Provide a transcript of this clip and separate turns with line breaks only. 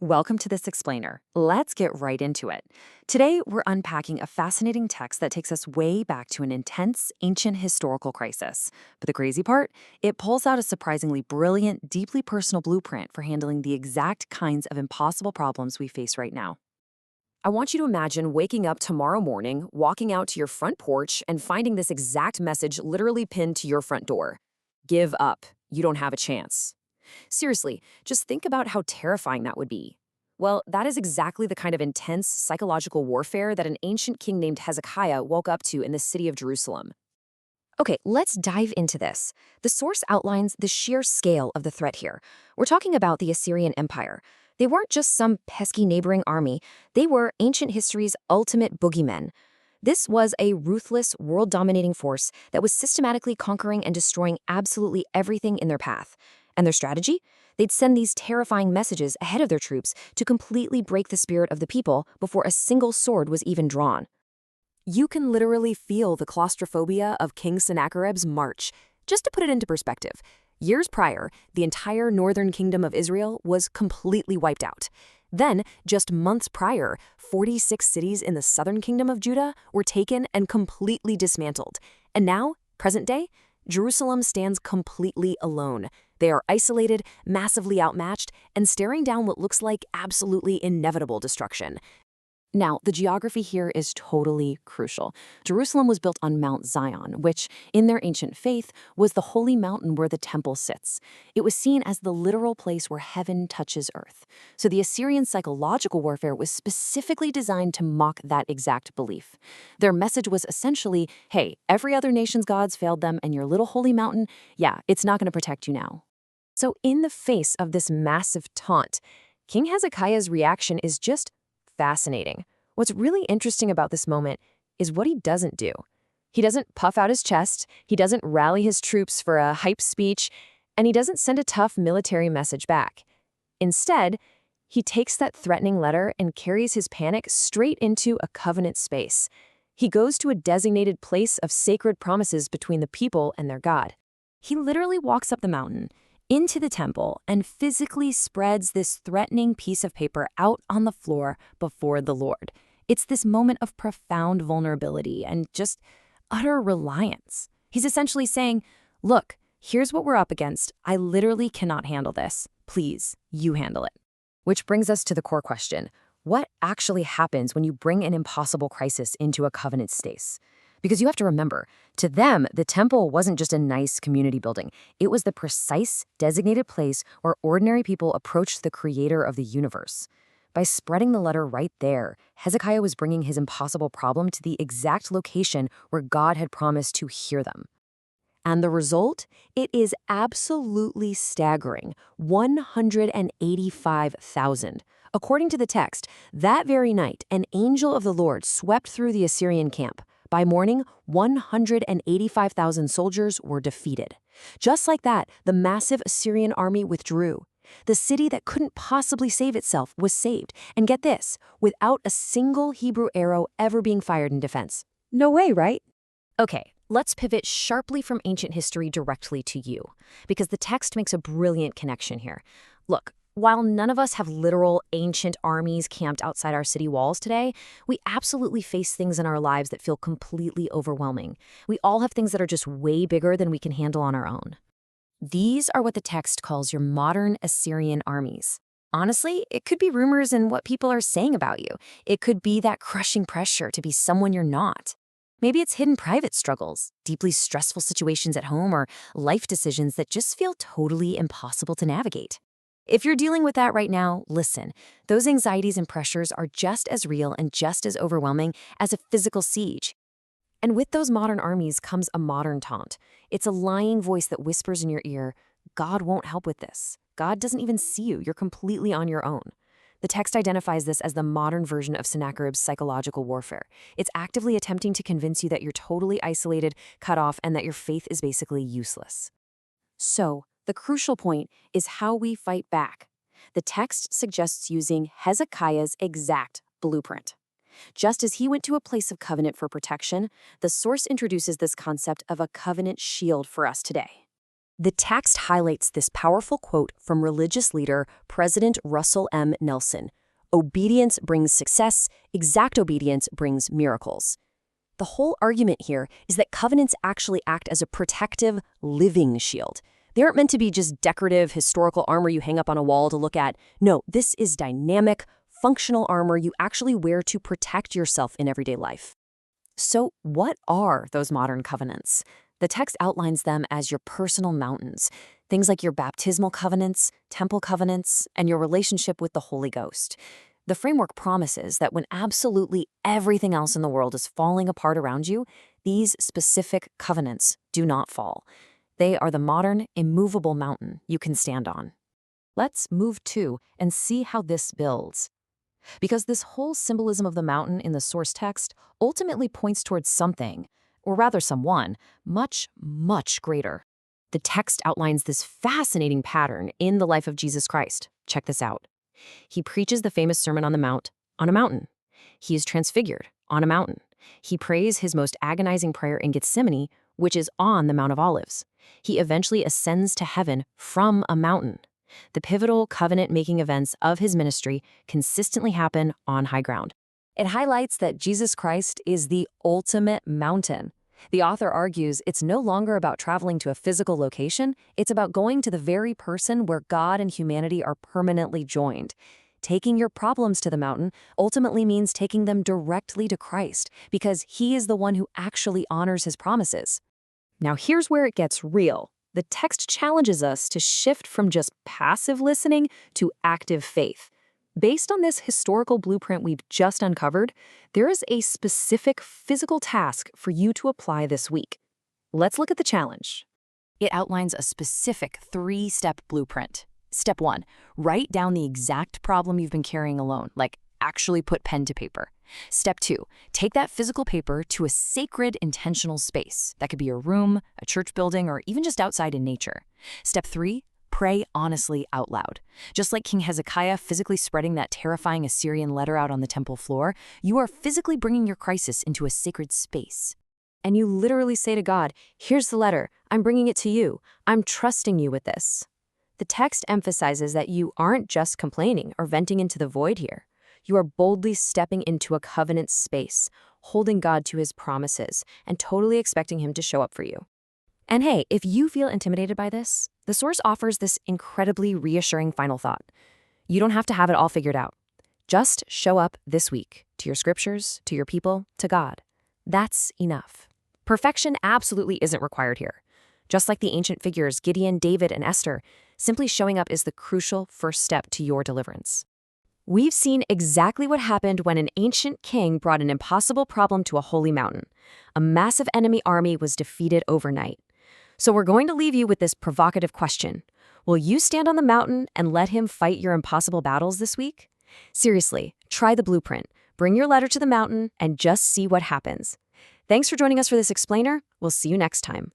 Welcome to this explainer. Let's get right into it. Today, we're unpacking a fascinating text that takes us way back to an intense, ancient historical crisis. But the crazy part? It pulls out a surprisingly brilliant, deeply personal blueprint for handling the exact kinds of impossible problems we face right now. I want you to imagine waking up tomorrow morning, walking out to your front porch, and finding this exact message literally pinned to your front door. Give up. You don't have a chance. Seriously, just think about how terrifying that would be. Well, that is exactly the kind of intense psychological warfare that an ancient king named Hezekiah woke up to in the city of Jerusalem. Okay, let's dive into this. The source outlines the sheer scale of the threat here. We're talking about the Assyrian Empire. They weren't just some pesky neighboring army, they were ancient history's ultimate boogeymen. This was a ruthless, world-dominating force that was systematically conquering and destroying absolutely everything in their path. And their strategy? They'd send these terrifying messages ahead of their troops to completely break the spirit of the people before a single sword was even drawn. You can literally feel the claustrophobia of King Sennacherib's march. Just to put it into perspective, years prior, the entire northern kingdom of Israel was completely wiped out. Then, just months prior, 46 cities in the southern kingdom of Judah were taken and completely dismantled. And now, present day, Jerusalem stands completely alone. They are isolated, massively outmatched, and staring down what looks like absolutely inevitable destruction. Now, the geography here is totally crucial. Jerusalem was built on Mount Zion, which, in their ancient faith, was the holy mountain where the temple sits. It was seen as the literal place where heaven touches earth. So the Assyrian psychological warfare was specifically designed to mock that exact belief. Their message was essentially, hey, every other nation's gods failed them, and your little holy mountain, yeah, it's not going to protect you now. So in the face of this massive taunt, King Hezekiah's reaction is just fascinating. What's really interesting about this moment is what he doesn't do. He doesn't puff out his chest, he doesn't rally his troops for a hype speech, and he doesn't send a tough military message back. Instead, he takes that threatening letter and carries his panic straight into a covenant space. He goes to a designated place of sacred promises between the people and their God. He literally walks up the mountain, into the temple, and physically spreads this threatening piece of paper out on the floor before the Lord. It's this moment of profound vulnerability and just utter reliance. He's essentially saying, look, here's what we're up against. I literally cannot handle this. Please, you handle it. Which brings us to the core question. What actually happens when you bring an impossible crisis into a covenant space? Because you have to remember, to them, the temple wasn't just a nice community building. It was the precise, designated place where ordinary people approached the creator of the universe. By spreading the letter right there, Hezekiah was bringing his impossible problem to the exact location where God had promised to hear them. And the result? It is absolutely staggering, 185,000. According to the text, that very night, an angel of the Lord swept through the Assyrian camp. By morning, 185,000 soldiers were defeated. Just like that, the massive Assyrian army withdrew. The city that couldn't possibly save itself was saved. And get this, without a single Hebrew arrow ever being fired in defense. No way, right? Okay, let's pivot sharply from ancient history directly to you, because the text makes a brilliant connection here. Look, while none of us have literal ancient armies camped outside our city walls today, we absolutely face things in our lives that feel completely overwhelming. We all have things that are just way bigger than we can handle on our own. These are what the text calls your modern Assyrian armies. Honestly, it could be rumors and what people are saying about you. It could be that crushing pressure to be someone you're not. Maybe it's hidden private struggles, deeply stressful situations at home, or life decisions that just feel totally impossible to navigate. If you're dealing with that right now, listen. Those anxieties and pressures are just as real and just as overwhelming as a physical siege. And with those modern armies comes a modern taunt. It's a lying voice that whispers in your ear, God won't help with this. God doesn't even see you. You're completely on your own. The text identifies this as the modern version of Sennacherib's psychological warfare. It's actively attempting to convince you that you're totally isolated, cut off, and that your faith is basically useless. So, the crucial point is how we fight back. The text suggests using Hezekiah's exact blueprint. Just as he went to a place of covenant for protection, the source introduces this concept of a covenant shield for us today.
The text highlights this powerful quote from religious leader President Russell M. Nelson: "Obedience brings success, exact obedience brings miracles." The whole argument here is that covenants actually act as a protective, living shield. They aren't meant to be just decorative, historical armor you hang up on a wall to look at. No, this is dynamic, functional armor you actually wear to protect yourself in everyday life.
So, what are those modern covenants? The text outlines them as your personal mountains, things like your baptismal covenants, temple covenants, and your relationship with the Holy Ghost. The framework promises that when absolutely everything else in the world is falling apart around you, these specific covenants do not fall. They are the modern, immovable mountain you can stand on. Let's move to and see how this builds. Because this whole symbolism of the mountain in the source text ultimately points towards something, or rather someone, much, much greater. The text outlines this fascinating pattern in the life of Jesus Christ. Check this out. He preaches the famous Sermon on the Mount on a mountain. He is transfigured on a mountain. He prays his most agonizing prayer in Gethsemane, which is on the Mount of Olives. He eventually ascends to heaven from a mountain. The pivotal covenant-making events of his ministry consistently happen on high ground. It highlights that Jesus Christ is the ultimate mountain. The author argues it's no longer about traveling to a physical location, it's about going to the very person where God and humanity are permanently joined. Taking your problems to the mountain ultimately means taking them directly to Christ, because he is the one who actually honors his promises. Now here's where it gets real. The text challenges us to shift from just passive listening to active faith. Based on this historical blueprint we've just uncovered, there is a specific physical task for you to apply this week. Let's look at the challenge. It outlines a specific 3-step blueprint. Step 1, write down the exact problem you've been carrying alone, like actually put pen to paper. Step 2, take that physical paper to a sacred, intentional space. That could be your room, a church building, or even just outside in nature. Step 3, pray honestly out loud. Just like King Hezekiah physically spreading that terrifying Assyrian letter out on the temple floor, you are physically bringing your crisis into a sacred space. And you literally say to God, "Here's the letter. I'm bringing it to you. I'm trusting you with this." The text emphasizes that you aren't just complaining or venting into the void here. You are boldly stepping into a covenant space, holding God to his promises, and totally expecting him to show up for you. And hey, if you feel intimidated by this, the source offers this incredibly reassuring final thought. You don't have to have it all figured out. Just show up this week, to your scriptures, to your people, to God. That's enough. Perfection absolutely isn't required here. Just like the ancient figures Gideon, David, and Esther, simply showing up is the crucial first step to your deliverance. We've seen exactly what happened when an ancient king brought an impossible problem to a holy mountain. A massive enemy army was defeated overnight. So we're going to leave you with this provocative question. Will you stand on the mountain and let him fight your impossible battles this week? Seriously, try the blueprint. Bring your letter to the mountain and just see what happens. Thanks for joining us for this explainer. We'll see you next time.